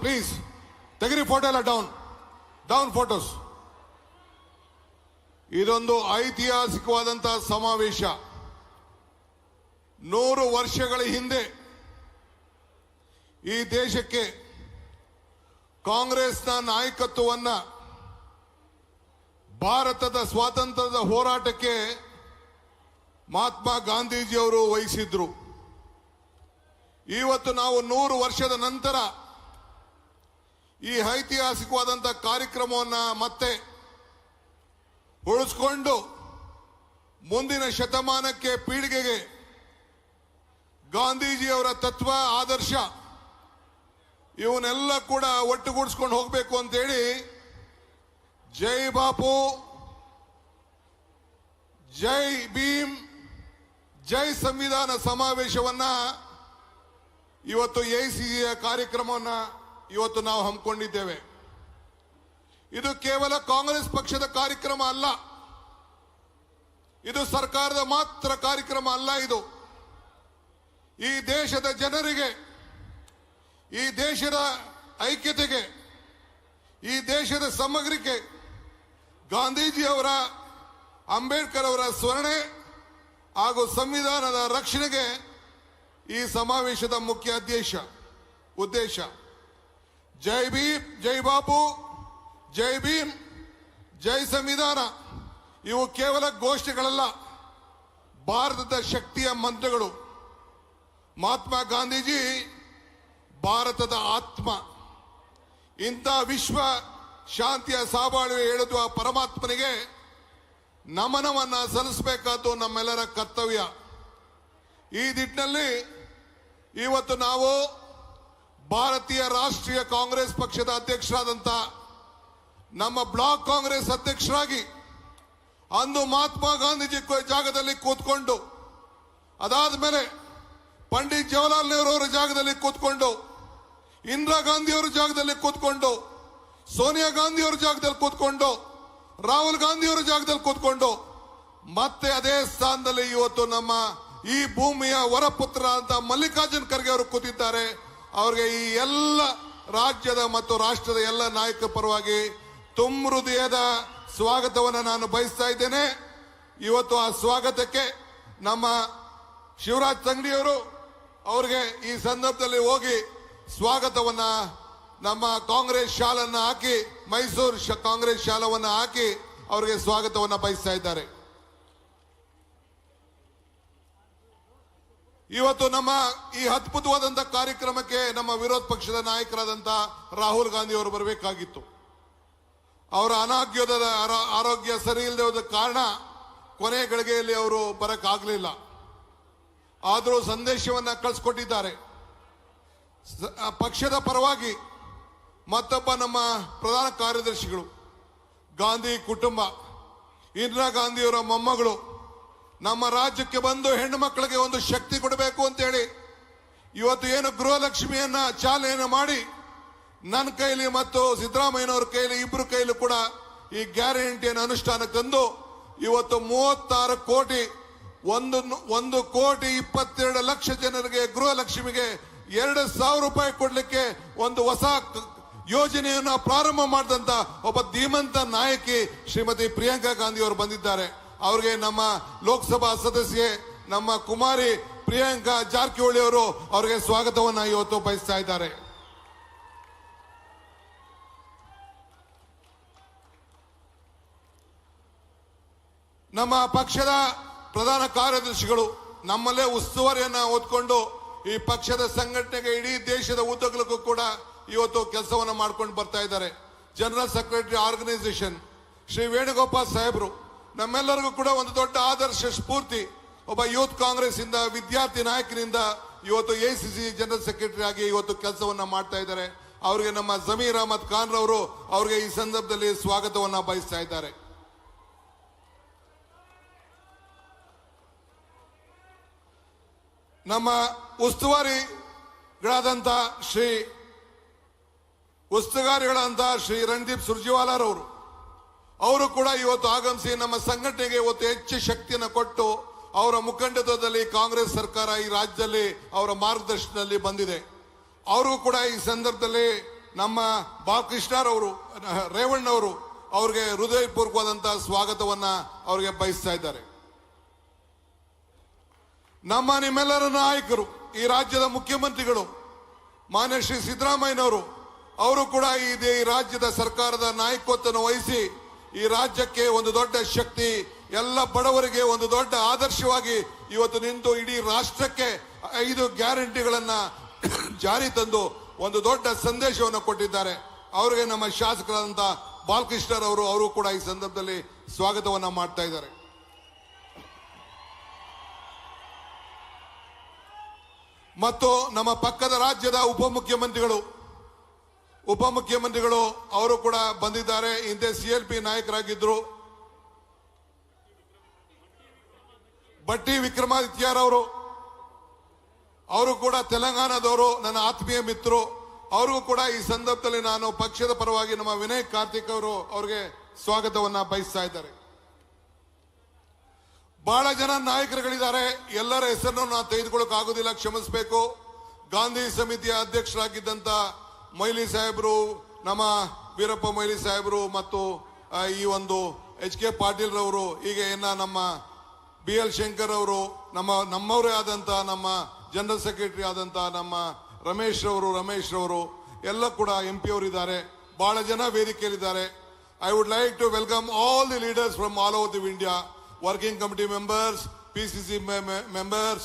Please ತೆಗಿರಿ photo ಎಲ್ಲ down photos. ಇದೊಂದು ಐತಿಹಾಸಿಕವಾದಂತಹ ಸಮಾವೇಶ. 100 ವರ್ಷಗಳ ಹಿಂದೆ ಈ ದೇಶಕ್ಕೆ ಕಾಂಗ್ರೆಸ್ನ ನಾಯಕತ್ವವನ್ನ ಭಾರತದ ಸ್ವಾತಂತ್ರ್ಯದ ಹೋರಾಟಕ್ಕೆ ಮಹಾತ್ಮ ಗಾಂಧೀಜಿಯವರು ವಹಿಸಿದ್ರು. ಇವತ್ತು ನಾವು 100 ವರ್ಷದ ನಂತರ ಈ ಐತಿಹಾಸಿಕವಾದಂತಹ ಕಾರ್ಯಕ್ರಮವನ್ನು ಮತ್ತೆ ಉಳಿಸಿಕೊಂಡು ಮುಂದಿನ ಶತಮಾನಕ್ಕೆ ಪೀಳಿಗೆಗೆ ಗಾಂಧೀಜಿಯವರ ತತ್ವ ಆದರ್ಶ ಇವನ್ನೆಲ್ಲ ಕೂಡ ಒಟ್ಟುಗೂಡಿಸ್ಕೊಂಡು ಹೋಗಬೇಕು ಅಂತೇಳಿ ಜೈ ಬಾಪು, ಜೈ ಭೀಮ್, ಜೈ ಸಂವಿಧಾನ ಸಮಾವೇಶವನ್ನ ಇವತ್ತು ಎಐಸಿಸಿಯ ಕಾರ್ಯಕ್ರಮವನ್ನ ಇವತ್ತು ನಾವು ಹಮ್ಮಿಕೊಂಡಿದ್ದೇವೆ. ಇದು ಕೇವಲ ಕಾಂಗ್ರೆಸ್ ಪಕ್ಷದ ಕಾರ್ಯಕ್ರಮ ಅಲ್ಲ, ಇದು ಸರ್ಕಾರದ ಮಾತ್ರ ಕಾರ್ಯಕ್ರಮ ಅಲ್ಲ. ಇದು ಈ ದೇಶದ ಜನರಿಗೆ, ಈ ದೇಶದ ಐಕ್ಯತೆಗೆ, ಈ ದೇಶದ ಸಮಗ್ರಕ್ಕೆ, ಗಾಂಧೀಜಿಯವರ, ಅಂಬೇಡ್ಕರ್ ಅವರ ಸ್ಮರಣೆ ಹಾಗೂ ಸಂವಿಧಾನದ ರಕ್ಷಣೆಗೆ ಈ ಸಮಾವೇಶದ ಮುಖ್ಯ ಉದ್ದೇಶ. ಜೈ ಭೀಮ್, ಜೈ ಬಾಪು, ಜೈ ಭೀಮ್, ಜೈ ಸಂವಿಧಾನ ಇವು ಕೇವಲ ಘೋಷಣೆಗಳಲ್ಲ, ಭಾರತದ ಶಕ್ತಿಯ ಮಂತ್ರಗಳು. ಮಹಾತ್ಮ ಗಾಂಧೀಜಿ ಭಾರತದ ಆತ್ಮ. ಇಂಥ ವಿಶ್ವ ಶಾಂತಿಯ ಸಾಬಾಳುವೆ ಹೇಳುವ ಪರಮಾತ್ಮನಿಗೆ ನಮನವನ್ನ ಸಲ್ಲಿಸಬೇಕಾದ್ದು ನಮ್ಮೆಲ್ಲರ ಕರ್ತವ್ಯ. ಈ ನಿಟ್ಟಿನಲ್ಲಿ ಇವತ್ತು ನಾವು ಭಾರತೀಯ ರಾಷ್ಟ್ರೀಯ ಕಾಂಗ್ರೆಸ್ ಪಕ್ಷದ ಅಧ್ಯಕ್ಷರಾದಂಥ ನಮ್ಮ ಬ್ಲಾಕ್ ಕಾಂಗ್ರೆಸ್ ಅಧ್ಯಕ್ಷರಾಗಿ ಅಂದು ಮಹಾತ್ಮ ಗಾಂಧೀಜಿ ಜಾಗದಲ್ಲಿ ಕೂತ್ಕೊಂಡು, ಅದಾದ ಮೇಲೆ ಪಂಡಿತ್ ಜವಾಹರ್ಲಾಲ್ ನೆಹರು ಅವರ ಜಾಗದಲ್ಲಿ ಕೂತ್ಕೊಂಡು, ಇಂದಿರಾ ಗಾಂಧಿ ಅವರ ಜಾಗದಲ್ಲಿ ಕೂತ್ಕೊಂಡು, ಸೋನಿಯಾ ಗಾಂಧಿ ಅವರ ಜಾಗದಲ್ಲಿ ಕೂತ್ಕೊಂಡು, ರಾಹುಲ್ ಗಾಂಧಿ ಅವರ ಜಾಗದಲ್ಲಿ ಕೂತ್ಕೊಂಡು, ಮತ್ತೆ ಅದೇ ಸ್ಥಾನದಲ್ಲಿ ಇವತ್ತು ನಮ್ಮ ಈ ಭೂಮಿಯ ವರಪುತ್ರ ಅಂತ ಮಲ್ಲಿಕಾರ್ಜುನ್ ಖರ್ಗೆ ಅವರು ಕೂತಿದ್ದಾರೆ. ಅವರಿಗೆ ಈ ಎಲ್ಲ ರಾಜ್ಯದ ಮತ್ತು ರಾಷ್ಟ್ರದ ಎಲ್ಲ ನಾಯಕರ ಪರವಾಗಿ ತುಂಬ ಹೃದಯದ ಸ್ವಾಗತವನ್ನು ನಾನು ಬಯಸ್ತಾ ಇದ್ದೇನೆ. ಇವತ್ತು ಆ ಸ್ವಾಗತಕ್ಕೆ ನಮ್ಮ ಶಿವರಾಜ್ ತಂಗಡಿಯವರು ಅವರಿಗೆ ಈ ಸಂದರ್ಭದಲ್ಲಿ ಹೋಗಿ ಸ್ವಾಗತವನ್ನ ನಮ್ಮ ಕಾಂಗ್ರೆಸ್ ಶಾಲನ್ನು ಹಾಕಿ, ಮೈಸೂರು ಕಾಂಗ್ರೆಸ್ ಶಾಲವನ್ನು ಹಾಕಿ ಅವರಿಗೆ ಸ್ವಾಗತವನ್ನ ಬಯಸ್ತಾ ಇದ್ದಾರೆ. ಇವತ್ತು ನಮ್ಮ ಈ ಅದ್ಭುತವಾದಂತಹ ಕಾರ್ಯಕ್ರಮಕ್ಕೆ ನಮ್ಮ ವಿರೋಧ ಪಕ್ಷದ ನಾಯಕರಾದಂಥ ರಾಹುಲ್ ಗಾಂಧಿ ಅವರು ಬರಬೇಕಾಗಿತ್ತು. ಅವರ ಆರೋಗ್ಯ ಸರಿ ಇಲ್ಲದೆ ಹೋದ ಕಾರಣ ಕೊನೆ ಗಳಿಗೆಯಲ್ಲಿ ಅವರು ಬರಕ್ಕಾಗಲಿಲ್ಲ. ಆದರೂ ಸಂದೇಶವನ್ನ ಕಳಿಸ್ಕೊಟ್ಟಿದ್ದಾರೆ. ಪಕ್ಷದ ಪರವಾಗಿ ಮತ್ತೊಬ್ಬ ನಮ್ಮ ಪ್ರಧಾನ ಕಾರ್ಯದರ್ಶಿಗಳು, ಗಾಂಧಿ ಕುಟುಂಬ, ಇಂದಿರಾ ಗಾಂಧಿಯವರ ಮೊಮ್ಮಗಳು ನಮ್ಮ ರಾಜ್ಯಕ್ಕೆ ಬಂದು ಹೆಣ್ಣು ಮಕ್ಕಳಿಗೆ ಒಂದು ಶಕ್ತಿ ಕೊಡಬೇಕು ಅಂತೇಳಿ ಇವತ್ತು ಏನು ಗೃಹಲಕ್ಷ್ಮಿಯನ್ನ ಚಾಲನೆಯನ್ನು ಮಾಡಿ ನನ್ನ ಕೈಲಿ ಮತ್ತು ಸಿದ್ದರಾಮಯ್ಯನವರ ಕೈಲಿ ಇಬ್ಬರು ಕೈಲೂ ಕೂಡ ಈ ಗ್ಯಾರಂಟಿಯನ್ನು ಅನುಷ್ಠಾನಕ್ಕೆ ತಂದು ಇವತ್ತು 36 ಕೋಟಿ 1,22,00,000 ಜನರಿಗೆ ಗೃಹಲಕ್ಷ್ಮಿಗೆ 2,000 ರೂಪಾಯಿ ಕೊಡ್ಲಿಕ್ಕೆ ಒಂದು ಹೊಸ ಯೋಜನೆಯನ್ನು ಪ್ರಾರಂಭ ಮಾಡಿದಂತ ಒಬ್ಬ ಧೀಮಂತ ನಾಯಕಿ ಶ್ರೀಮತಿ ಪ್ರಿಯಾಂಕಾ ಗಾಂಧಿ ಅವರು ಬಂದಿದ್ದಾರೆ. ಅವರಿಗೆ ನಮ್ಮ ಲೋಕಸಭಾ ಸದಸ್ಯೆ ನಮ್ಮ ಕುಮಾರಿ ಪ್ರಿಯಾಂಕಾ ಜಾರಕಿಹೊಳಿ ಅವರು ಅವರಿಗೆ ಸ್ವಾಗತವನ್ನ ಇವತ್ತು ಬಯಸ್ತಾ ಇದ್ದಾರೆ. ನಮ್ಮ ಪಕ್ಷದ ಪ್ರಧಾನ ಕಾರ್ಯದರ್ಶಿಗಳು ನಮ್ಮಲ್ಲೇ ಉಸ್ತುವಾರಿಯನ್ನ ಹೊತ್ಕೊಂಡು ಈ ಪಕ್ಷದ ಸಂಘಟನೆಗೆ ಇಡೀ ದೇಶದ ಉದ್ದಗಲಕ್ಕೂ ಕೂಡ ಇವತ್ತು ಕೆಲಸವನ್ನ ಮಾಡ್ಕೊಂಡು ಬರ್ತಾ ಇದ್ದಾರೆ. General secretary organisation Shri Venugopal ಸಾಹೇಬರು ನಮ್ಮೆಲ್ಲರಿಗೂ ಕೂಡ ಒಂದು ದೊಡ್ಡ ಆದರ್ಶ ಸ್ಫೂರ್ತಿ. ಒಬ್ಬ ಯೂತ್ ಕಾಂಗ್ರೆಸ್ ಇಂದ ವಿದ್ಯಾರ್ಥಿ ನಾಯಕನಿಂದ ಇವತ್ತು ಎಐಸಿಸಿ ಜನರಲ್ ಸೆಕ್ರೆಟರಿ ಆಗಿ ಇವತ್ತು ಕೆಲಸವನ್ನ ಮಾಡ್ತಾ ಇದ್ದಾರೆ. ಅವರಿಗೆ ನಮ್ಮ ಜಮೀರ್ ಅಹಮದ್ ಖಾನ್ ರವರು ಅವರಿಗೆ ಈ ಸಂದರ್ಭದಲ್ಲಿ ಸ್ವಾಗತವನ್ನ ಬಯಸ್ತಾ ಇದ್ದಾರೆ. ನಮ್ಮ ಉಸ್ತುವಾರಿಗಳಾದಂಥ ಶ್ರೀ ರಣದೀಪ್ ಸುರ್ಜೇವಾಲಾರವರು ಅವರು ಕೂಡ ಇವತ್ತು ಆಗಮಿಸಿ ನಮ್ಮ ಸಂಘಟನೆಗೆ ಇವತ್ತು ಹೆಚ್ಚು ಶಕ್ತಿಯನ್ನು ಕೊಟ್ಟು ಅವರ ಮುಖಂಡತ್ವದಲ್ಲಿ ಕಾಂಗ್ರೆಸ್ ಸರ್ಕಾರ ಈ ರಾಜ್ಯದಲ್ಲಿ ಅವರ ಮಾರ್ಗದರ್ಶನದಲ್ಲಿ ಬಂದಿದೆ. ಅವ್ರಿಗೂ ಕೂಡ ಈ ಸಂದರ್ಭದಲ್ಲಿ ನಮ್ಮ ಬಾಲಕೃಷ್ಣರವರು ರೇವಣ್ಣವರು ಅವ್ರಿಗೆ ಹೃದಯಪೂರ್ವಕವಾದಂತಹ ಸ್ವಾಗತವನ್ನ ಅವ್ರಿಗೆ ಬಯಸ್ತಾ ಇದ್ದಾರೆ. ನಮ್ಮ ನಿಮ್ಮೆಲ್ಲರ ನಾಯಕರು, ಈ ರಾಜ್ಯದ ಮುಖ್ಯಮಂತ್ರಿಗಳು ಮಾನ್ಯ ಶ್ರೀ ಸಿದ್ದರಾಮಯ್ಯನವರು, ಅವರು ಕೂಡ ಈ ರಾಜ್ಯದ ಸರ್ಕಾರದ ನಾಯಕತ್ವವನ್ನು ವಹಿಸಿ ಈ ರಾಜ್ಯಕ್ಕೆ ಒಂದು ದೊಡ್ಡ ಶಕ್ತಿ, ಎಲ್ಲ ಬಡವರಿಗೆ ಒಂದು ದೊಡ್ಡ ಆದರ್ಶವಾಗಿ ಇವತ್ತು ನಿಂತು ಇಡೀ ರಾಷ್ಟ್ರಕ್ಕೆ 5 ಗ್ಯಾರಂಟಿಗಳನ್ನ ಜಾರಿ ತಂದು ಒಂದು ದೊಡ್ಡ ಸಂದೇಶವನ್ನು ಕೊಟ್ಟಿದ್ದಾರೆ. ಅವರಿಗೆ ನಮ್ಮ ಶಾಸಕರಾದಂತ ಬಾಲಕೃಷ್ಣರವರು ಅವರು ಕೂಡ ಈ ಸಂದರ್ಭದಲ್ಲಿ ಸ್ವಾಗತವನ್ನ ಮಾಡ್ತಾ ಇದ್ದಾರೆ. ಮತ್ತು ನಮ್ಮ ಪಕ್ಕದ ರಾಜ್ಯದ ಉಪಮುಖ್ಯಮಂತ್ರಿಗಳು ಅವರು ಕೂಡ ಬಂದಿದ್ದಾರೆ. ಹಿಂದೆ CLP ನಾಯಕರಾಗಿದ್ರು ಬಟ್ಟಿ ವಿಕ್ರಮಾದಿತ್ಯರವರು, ಅವರು ಕೂಡ ತೆಲಂಗಾಣದವರು, ನನ್ನ ಆತ್ಮೀಯ ಮಿತ್ರರು. ಅವ್ರಿಗೂ ಕೂಡ ಈ ಸಂದರ್ಭದಲ್ಲಿ ನಾನು ಪಕ್ಷದ ಪರವಾಗಿ ನಮ್ಮ ವಿನಯ್ ಕಾರ್ತಿಕ್ ಅವರು ಅವ್ರಿಗೆ ಸ್ವಾಗತವನ್ನ ಬಯಸ್ತಾ ಇದ್ದಾರೆ. ಬಹಳ ಜನ ನಾಯಕರುಗಳಿದ್ದಾರೆ, ಎಲ್ಲರ ಹೆಸರನ್ನು ನಾವು ತೆಗೆದುಕೊಳ್ಳಕ್ ಆಗುದಿಲ್ಲ, ಕ್ಷಮಿಸಬೇಕು. ಗಾಂಧಿ ಸಮಿತಿಯ ಅಧ್ಯಕ್ಷರಾಗಿದ್ದಂತ ಮೊಯ್ಲಿ ಸಾಹೇಬರು, ನಮ್ಮ ವೀರಪ್ಪ ಮೊಯ್ಲಿ ಸಾಹೇಬರು ಮತ್ತು ಈ ಒಂದು HK ಪಾಟೀಲ್ ರವರು, ಹೀಗೆ ನಮ್ಮ BL ಶಂಕರ್ ಅವರು, ನಮ್ಮವರೇ ಆದಂತ ನಮ್ಮ ಜನರಲ್ ಸೆಕ್ರೆಟರಿ ಆದಂತ ನಮ್ಮ ರಮೇಶ್ ರವರು ಎಲ್ಲ ಕೂಡ MP ಅವರು ಇದ್ದಾರೆ. ಬಹಳ ಜನ ವೇದಿಕೆಯಲ್ಲಿದ್ದಾರೆ. I would like to welcome all the leaders from all over the India, working committee members, PCC members,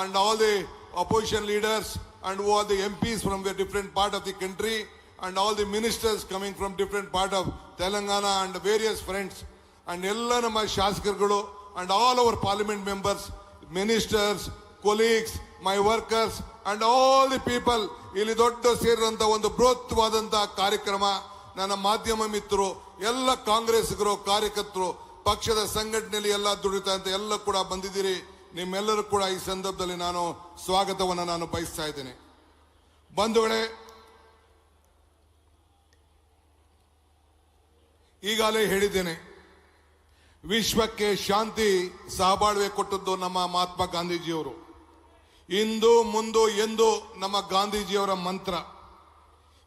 and all the opposition leaders, and all the MPs from the different part of the country, and all the ministers coming from different part of Telangana, and various friends, and ella nama shaskargalu, and all our parliament members, ministers, colleagues, my workers, and all the people ಇಲ್ಲಿ ದೊಡ್ಡ ಸೇರಿದಂತ ಒಂದು ಬೃಹತ್ವಾದಂತಹ ಕಾರ್ಯಕ್ರಮ. ನನ್ನ ಮಾಧ್ಯಮ ಮಿತ್ರರು, ಎಲ್ಲ ಕಾಂಗ್ರೆಸ್ಗರು, ಕಾರ್ಯಕರ್ತರು, ಪಕ್ಷದ ಸಂಘಟನೆಯಲ್ಲಿ ಎಲ್ಲ ದುಡಿತಾ ಅಂತ ಎಲ್ಲ ಕೂಡ ಬಂದಿದ್ದೀರಿ. ನಿಮ್ಮೆಲ್ಲರೂ ಕೂಡ ಈ ಸಂದರ್ಭದಲ್ಲಿ ನಾನು ಸ್ವಾಗತವನ್ನು ನಾನು ಬಯಸ್ತಾ ಇದ್ದೇನೆ. ಬಂಧುಗಳೇ, ಈಗಾಗಲೇ ಹೇಳಿದ್ದೇನೆ, ವಿಶ್ವಕ್ಕೆ ಶಾಂತಿ ಸಹಬಾಳ್ವೆ ಕೊಟ್ಟದ್ದು ನಮ್ಮ ಮಹಾತ್ಮ ಗಾಂಧೀಜಿಯವರು. ಇಂದು ಮುಂದು ಎಂದು ನಮ್ಮ ಗಾಂಧೀಜಿಯವರ ಮಂತ್ರ.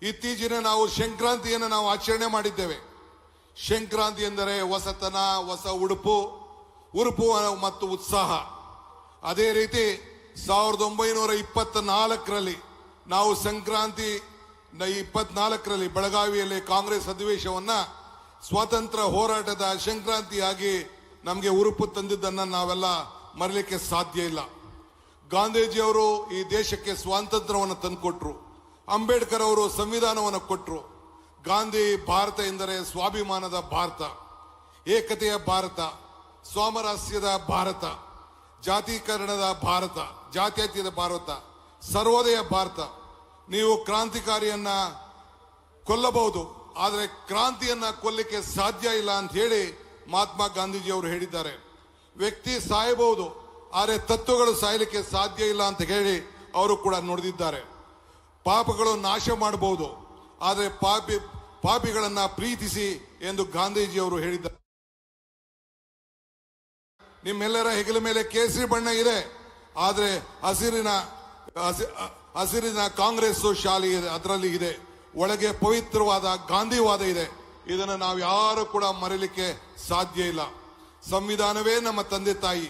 ಇತ್ತೀಚಿನ ನಾವು ಸಂಕ್ರಾಂತಿಯನ್ನು ನಾವು ಆಚರಣೆ ಮಾಡಿದ್ದೇವೆ. ಸಂಕ್ರಾಂತಿ ಎಂದರೆ ಹೊಸತನ, ಹೊಸ ಉಡುಪು ಮತ್ತು ಉತ್ಸಾಹ. ಅದೇ ರೀತಿ 1924ರಲ್ಲಿ ನಾವು ಸಂಕ್ರಾಂತಿ 24ರಲ್ಲಿ ಬೆಳಗಾವಿಯಲ್ಲಿ ಕಾಂಗ್ರೆಸ್ ಅಧಿವೇಶನವನ್ನ ಸ್ವಾತಂತ್ರ್ಯ ಹೋರಾಟದ ಸಂಕ್ರಾಂತಿಯಾಗಿ ನಮಗೆ ಉರುಪು ತಂದಿದ್ದನ್ನ ನಾವೆಲ್ಲ ಮರಲಿಕ್ಕೆ ಸಾಧ್ಯ ಇಲ್ಲ. ಗಾಂಧೀಜಿಯವರು ಈ ದೇಶಕ್ಕೆ ಸ್ವಾತಂತ್ರ್ಯವನ್ನು ತಂದುಕೊಟ್ರು. ಅಂಬೇಡ್ಕರ್ ಅವರು ಸಂವಿಧಾನವನ್ನು ಕೊಟ್ಟರು. ಗಾಂಧಿ ಭಾರತ ಎಂದರೆ ಸ್ವಾಭಿಮಾನದ ಭಾರತ, ಏಕತೆಯ ಭಾರತ, ಸಾಮರಸ್ಯದ ಭಾರತ, ಜಾತೀಕರಣದ ಭಾರತ, ಜಾತ್ಯತೀತ ಭಾರತ, ಸರ್ವೋದಯ ಭಾರತ. ನೀವು ಕ್ರಾಂತಿಕಾರಿಯನ್ನ ಕೊಲ್ಲಬಹುದು, ಆದರೆ ಕ್ರಾಂತಿಯನ್ನ ಕೊಲ್ಲಿಕ್ಕೆ ಸಾಧ್ಯ ಇಲ್ಲ ಅಂತ ಹೇಳಿ ಮಹಾತ್ಮ ಗಾಂಧೀಜಿಯವರು ಹೇಳಿದ್ದಾರೆ. ವ್ಯಕ್ತಿ ಸಾಯಬಹುದು, ಆದರೆ ತತ್ವಗಳು ಸಾಯಲಿಕ್ಕೆ ಸಾಧ್ಯ ಇಲ್ಲ ಅಂತ ಹೇಳಿ ಅವರು ಕೂಡ ನುಡಿದಿದ್ದಾರೆ. ಪಾಪಗಳು ನಾಶ ಮಾಡಬಹುದು, ಆದರೆ ಪಾಪಿಗಳನ್ನ ಪ್ರೀತಿಸಿ ಎಂದು ಗಾಂಧೀಜಿಯವರು ಹೇಳಿದ್ದಾರೆ. ನಿಮ್ಮೆಲ್ಲರ ಹೆಗಲ ಮೇಲೆ ಕೇಸರಿ ಬಣ್ಣ ಇದೆ, ಆದರೆ ಹಸಿರಿನ ಕಾಂಗ್ರೆಸ್ ಶಾಲೆ ಇದೆ, ಅದರಲ್ಲಿ ಇದೆ. ಒಳಗೆ ಪವಿತ್ರವಾದ ಗಾಂಧಿವಾದ ಇದೆ. ಇದನ್ನು ನಾವು ಯಾರು ಕೂಡ ಮರೆಯಲಿಕ್ಕೆ ಸಾಧ್ಯ ಇಲ್ಲ. ಸಂವಿಧಾನವೇ ನಮ್ಮ ತಂದೆ ತಾಯಿ,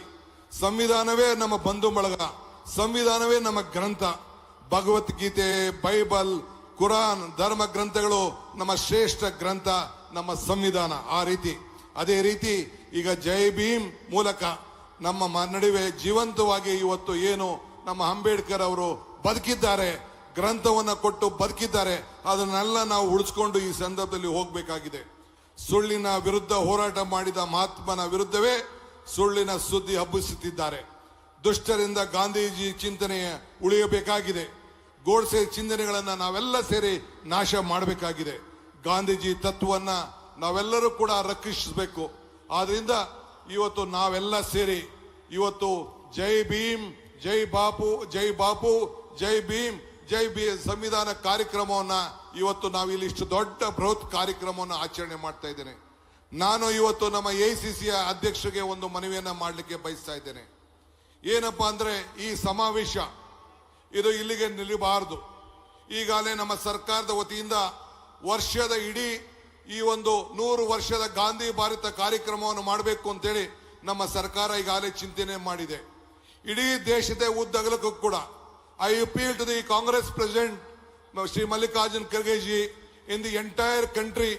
ಸಂವಿಧಾನವೇ ನಮ್ಮ ಬಂಧು ಬಳಗ, ಸಂವಿಧಾನವೇ ನಮ್ಮ ಗ್ರಂಥ. ಭಗವದ್ಗೀತೆ, ಬೈಬಲ್, ಕುರಾನ್, ಧರ್ಮ ಗ್ರಂಥಗಳು ನಮ್ಮ ಶ್ರೇಷ್ಠ ಗ್ರಂಥ, ನಮ್ಮ ಸಂವಿಧಾನ. ಆ ರೀತಿ ಅದೇ ರೀತಿ ಈಗ ಜೈ ಭೀಮ್ ಮೂಲಕ ನಮ್ಮ ನಡುವೆ ಜೀವಂತವಾಗಿ ಇವತ್ತು ಏನು ನಮ್ಮ ಅಂಬೇಡ್ಕರ್ ಅವರು ಬದುಕಿದ್ದಾರೆ, ಗ್ರಂಥವನ್ನ ಕೊಟ್ಟು ಬದುಕಿದ್ದಾರೆ, ಅದನ್ನೆಲ್ಲ ನಾವು ಉಳಿಸ್ಕೊಂಡು ಈ ಸಂದರ್ಭದಲ್ಲಿ ಹೋಗಬೇಕಾಗಿದೆ. ಸುಳ್ಳಿನ ವಿರುದ್ಧ ಹೋರಾಟ ಮಾಡಿದ ಮಹಾತ್ಮನ ವಿರುದ್ಧವೇ ಸುಳ್ಳಿನ ಸುದ್ದಿ ಹಬ್ಬಿಸುತ್ತಿದ್ದಾರೆ. ದುಷ್ಟರಿಂದ ಗಾಂಧೀಜಿ ಚಿಂತನೆ ಉಳಿಯಬೇಕಾಗಿದೆ. ಗೋಡ್ಸೆ ಚಿಂತನೆಗಳನ್ನ ನಾವೆಲ್ಲ ಸೇರಿ ನಾಶ ಮಾಡಬೇಕಾಗಿದೆ. ಗಾಂಧೀಜಿ ತತ್ವವನ್ನ ನಾವೆಲ್ಲರೂ ಕೂಡ ರಕ್ಷಿಸಬೇಕು. ಆದ್ರಿಂದ ಇವತ್ತು ನಾವೆಲ್ಲ ಸೇರಿ ಇವತ್ತು ಜೈ ಭೀಮ್, ಜೈ ಬಾಪು, ಜೈ ಬಾಪು, ಜೈ ಭೀಮ್, ಜೈ ಸಂವಿಧಾನ ಕಾರ್ಯಕ್ರಮವನ್ನ ಇವತ್ತು ನಾವು ಇಲ್ಲಿ ಇಷ್ಟು ದೊಡ್ಡ ಬೃಹತ್ ಕಾರ್ಯಕ್ರಮವನ್ನು ಆಚರಣೆ ಮಾಡ್ತಾ ಇದ್ದೇನೆ. ನಾನು ಇವತ್ತು ನಮ್ಮ AICCಯ ಅಧ್ಯಕ್ಷರಿಗೆ ಒಂದು ಮನವಿಯನ್ನ ಮಾಡಲಿಕ್ಕೆ ಬಯಸ್ತಾ ಇದ್ದೇನೆ. ಏನಪ್ಪಾ ಅಂದ್ರೆ, ಈ ಸಮಾವೇಶ ಇದು ಇಲ್ಲಿಗೆ ನಿಲ್ಲಬಾರದು. ಈಗಾಗಲೇ ನಮ್ಮ ಸರ್ಕಾರದ ವತಿಯಿಂದ ವರ್ಷದ ಇಡೀ ಈ ಒಂದು 100 ವರ್ಷದ ಗಾಂಧಿ ಭಾರತ ಕಾರ್ಯಕ್ರಮವನ್ನು ಮಾಡಬೇಕು ಅಂತೇಳಿ ನಮ್ಮ ಸರ್ಕಾರ ಈಗಾಗಲೇ ಚಿಂತನೆ ಮಾಡಿದೆ. ಇಡೀ ದೇಶದ ಉದ್ದಗಲಕ್ಕೂ ಕೂಡ I appeal to the Congress president Shri Mallikarjun Kharge ji, in the entire country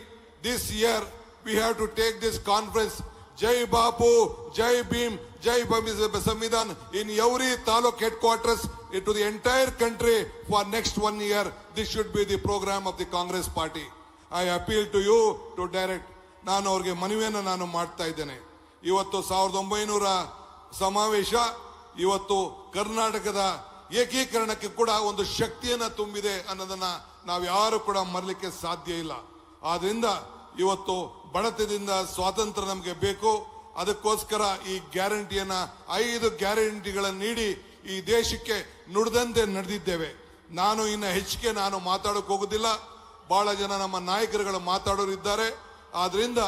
this year we have to take this conference Jai Bapu, Jai Bhim, Jai Samvidhan in every taluk headquarters to the entire country for next 1 year. This should be the program of the Congress party. I appeal to you to direct. ನಾನು ಅವ್ರಿಗೆ ಮನವಿಯನ್ನು ನಾನು ಮಾಡ್ತಾ ಇದ್ದೇನೆ. ಇವತ್ತು 1900 ಸಮಾವೇಶ ಇವತ್ತು ಕರ್ನಾಟಕದ ಏಕೀಕರಣಕ್ಕೆ ಕೂಡ ಒಂದು ಶಕ್ತಿಯನ್ನ ತುಂಬಿದೆ ಅನ್ನೋದನ್ನ ನಾವು ಯಾರು ಕೂಡ ಮರಲಿಕ್ಕೆ ಸಾಧ್ಯ ಇಲ್ಲ. ಆದ್ರಿಂದ ಇವತ್ತು ಬಡತನದಿಂದ ಸ್ವಾತಂತ್ರ್ಯ ನಮಗೆ ಬೇಕು. ಅದಕ್ಕೋಸ್ಕರ ಈ ಗ್ಯಾರಂಟಿಯನ್ನ 5 ಗ್ಯಾರಂಟಿಗಳನ್ನು ನೀಡಿ ಈ ದೇಶಕ್ಕೆ ನುಡಿದಂತೆ ನಡೆದಿದ್ದೇವೆ. ನಾನು ಇನ್ನು ಹೆಚ್ಚಿಗೆ ನಾನು ಮಾತಾಡೋಕೆ ಹೋಗುದಿಲ್ಲ. ಬಹಳ ಜನ ನಮ್ಮ ನಾಯಕರುಗಳು ಮಾತಾಡೋರು ಇದ್ದಾರೆ. ಆದ್ರಿಂದ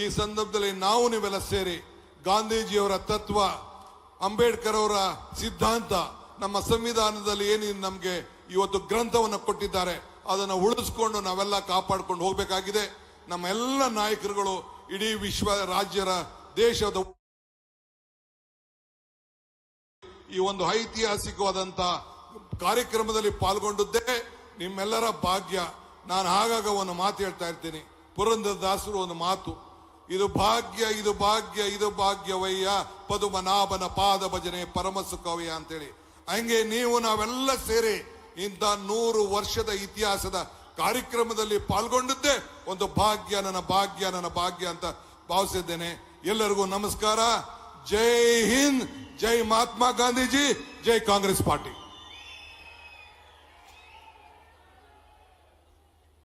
ಈ ಸಂದರ್ಭದಲ್ಲಿ ನಾವು ನೀವೆಲ್ಲ ಸೇರಿ ಗಾಂಧೀಜಿಯವರ ತತ್ವ, ಅಂಬೇಡ್ಕರ್ ಅವರ ಸಿದ್ಧಾಂತ, ನಮ್ಮ ಸಂವಿಧಾನದಲ್ಲಿ ಏನು ನಮಗೆ ಇವತ್ತು ಗ್ರಂಥವನ್ನು ಕೊಟ್ಟಿದ್ದಾರೆ ಅದನ್ನು ಉಳಿಸ್ಕೊಂಡು ನಾವೆಲ್ಲ ಕಾಪಾಡ್ಕೊಂಡು ಹೋಗಬೇಕಾಗಿದೆ. ನಮ್ಮ ಎಲ್ಲ ನಾಯಕರುಗಳು ಇಡೀ ವಿಶ್ವ ರಾಜ್ಯರ ದೇಶದ ಈ ಒಂದು ಐತಿಹಾಸಿಕವಾದಂತ ಕಾರ್ಯಕ್ರಮದಲ್ಲಿ ಪಾಲ್ಗೊಂಡಿದ್ದೇ ನಿಮ್ಮೆಲ್ಲರ ಭಾಗ್ಯ. ನಾನು ಆಗಾಗ ಒಂದು ಮಾತು ಹೇಳ್ತಾ ಇರ್ತೀನಿ, ಪುರಂದರದಾಸರು ಒಂದು ಮಾತು, ಇದು ಭಾಗ್ಯ ಇದು ಭಾಗ್ಯ ಇದು ಭಾಗ್ಯವಯ್ಯ, ಪದುಮನಾಭನ ಪಾದ ಭಜನೆ ಪರಮ ಸುಖವಯ್ಯ ಅಂತೇಳಿ. ಹಂಗೆ ನೀವು ನಾವೆಲ್ಲ ಸೇರಿ ಇಂಥ 100 ವರ್ಷದ ಇತಿಹಾಸದ ಕಾರ್ಯಕ್ರಮದಲ್ಲಿ ಪಾಲ್ಗೊಂಡಿದ್ದೇ ಒಂದು ಭಾಗ್ಯ, ನನ್ನ ಭಾಗ್ಯ ನನ್ನ ಭಾಗ್ಯ ಅಂತ ಭಾವಿಸಿದ್ದೇನೆ. ಎಲ್ಲರಿಗೂ ನಮಸ್ಕಾರ. ಜೈ ಹಿಂದ್, ಜೈ ಮಹಾತ್ಮ ಗಾಂಧೀಜಿ, ಜೈ ಕಾಂಗ್ರೆಸ್ ಪಾರ್ಟಿ.